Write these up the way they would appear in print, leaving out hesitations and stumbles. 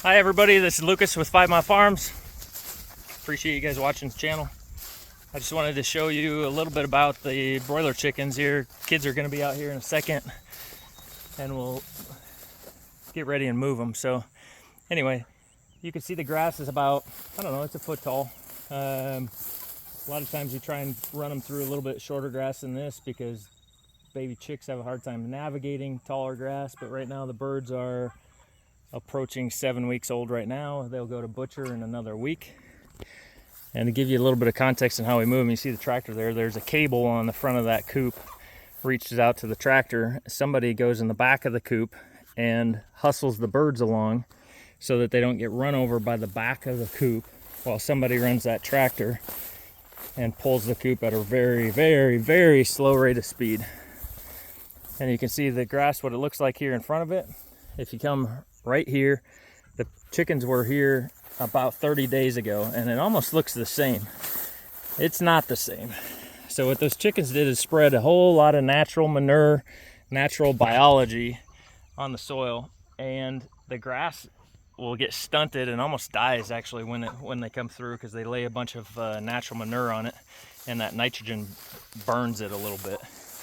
Hi everybody, this is Lucas with 5 Mile Farms. Appreciate you guys watching the channel. I just wanted to show you a little bit about the broiler chickens here. Kids are going to be out here in a second and we'll get ready and move them. So anyway, you can see the grass is about, I don't know, it's a foot tall. A lot of times we try and run them through a little bit shorter grass than this because baby chicks have a hard time navigating taller grass, but right now the birds are approaching 7 weeks old right now. They'll go to butcher in another week. And to give you a little bit of context on how we move them, you see the tractor there. There's a cable on the front of that coop, reaches out to the tractor. Somebody goes in the back of the coop and hustles the birds along so that they don't get run over by the back of the coop while somebody runs that tractor and pulls the coop at a very, very, very slow rate of speed. And you can see the grass, what it looks like here in front of it. If you come right here, the chickens were here about 30 days ago and it almost looks the same. It's not the same. So what those chickens did is spread a whole lot of natural manure, natural biology on the soil, and the grass will get stunted and almost dies actually when they come through, because they lay a bunch of natural manure on it and that nitrogen burns it a little bit.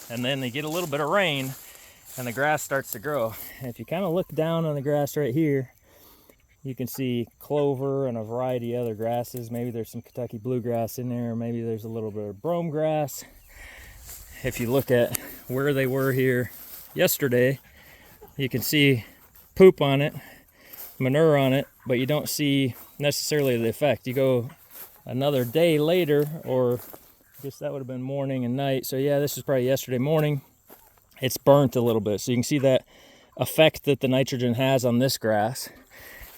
And then they get a little bit of rain and the grass starts to grow. And if you kind of look down on the grass right here, you can see clover and a variety of other grasses. Maybe there's some Kentucky bluegrass in there, maybe there's a little bit of brome grass. If you look at where they were here yesterday, you can see poop on it, manure on it, but you don't see necessarily the effect. You go another day later, or I guess that would have been morning and night. So yeah, this is probably yesterday morning. It's burnt a little bit. So you can see that effect that the nitrogen has on this grass.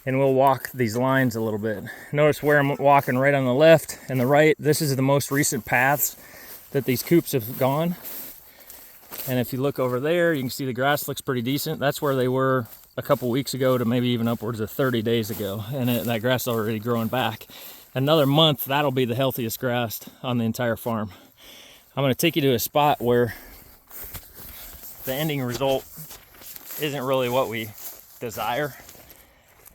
And we'll walk these lines a little bit. Notice where I'm walking right on the left and the right. This is the most recent paths that these coops have gone. And if you look over there, you can see the grass looks pretty decent. That's where they were a couple weeks ago to maybe even upwards of 30 days ago. And that grass is already growing back. Another month, that'll be the healthiest grass on the entire farm. I'm gonna take you to a spot where the ending result isn't really what we desire.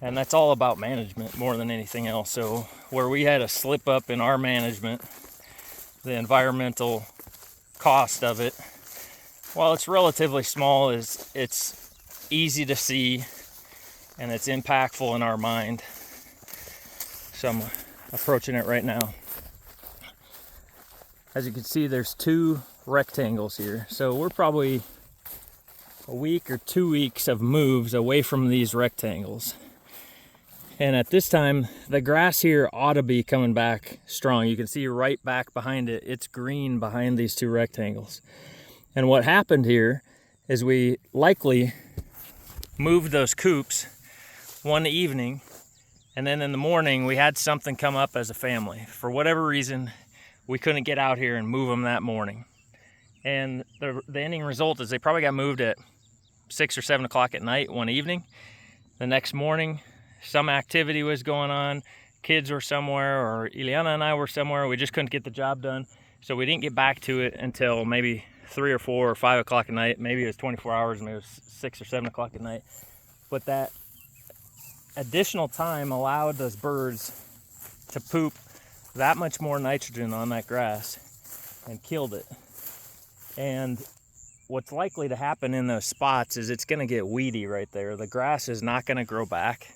And that's all about management more than anything else. So where we had a slip up in our management, the environmental cost of it, while it's relatively small, it's easy to see and it's impactful in our mind. So I'm approaching it right now. As you can see, there's 2 rectangles here. So we're probably a week or 2 weeks of moves away from these rectangles. And at this time, the grass here ought to be coming back strong. You can see right back behind it, it's green behind these 2 rectangles. And what happened here is we likely moved those coops one evening, and then in the morning we had something come up as a family. For whatever reason, we couldn't get out here and move them that morning. And the ending result is they probably got moved at 6 or 7 o'clock at night one evening. The next morning, some activity was going on, kids were somewhere, or Ileana and I were somewhere, we just couldn't get the job done. So we didn't get back to it until maybe 3 or 4 or 5 o'clock at night. Maybe it was 24 hours, maybe it was 6 or 7 o'clock at night. But that additional time allowed those birds to poop that much more nitrogen on that grass and killed it. And what's likely to happen in those spots is it's gonna get weedy right there. The grass is not gonna grow back.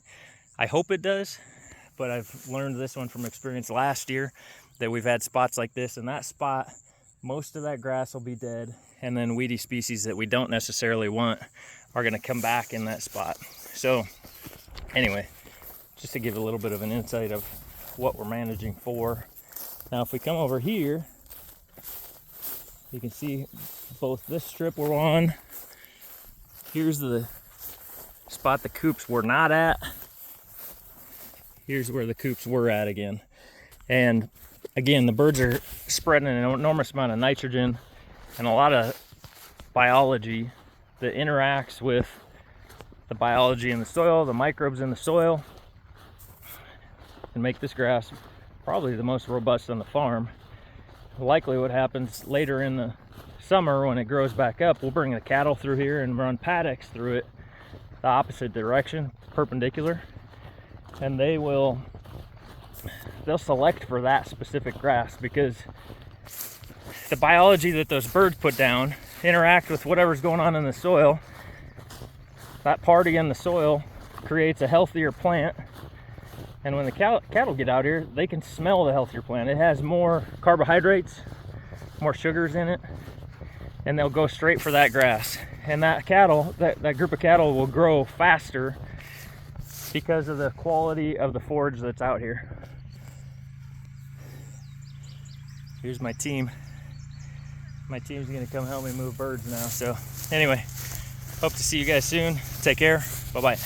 I hope it does, but I've learned this one from experience last year that we've had spots like this. In that spot, most of that grass will be dead, and then weedy species that we don't necessarily want are gonna come back in that spot. So anyway, just to give a little bit of an insight of what we're managing for. Now if we come over here, you can see both this strip we're on. Here's the spot the coops were not at. Here's where the coops were at again. And again, the birds are spreading an enormous amount of nitrogen and a lot of biology that interacts with the biology in the soil, the microbes in the soil, and make this grass probably the most robust on the farm. Likely what happens later in the summer when it grows back up, we'll bring the cattle through here and run paddocks through it the opposite direction, perpendicular, and they'll select for that specific grass, because the biology that those birds put down interact with whatever's going on in the soil. That party in the soil creates a healthier plant, and when the cattle get out here, they can smell the healthier plant. It has more carbohydrates, more sugars in it, and they'll go straight for that grass. And that group of cattle will grow faster because of the quality of the forage that's out here. Here's my team. My team's gonna come help me move birds now. So anyway, hope to see you guys soon. Take care. Bye-bye.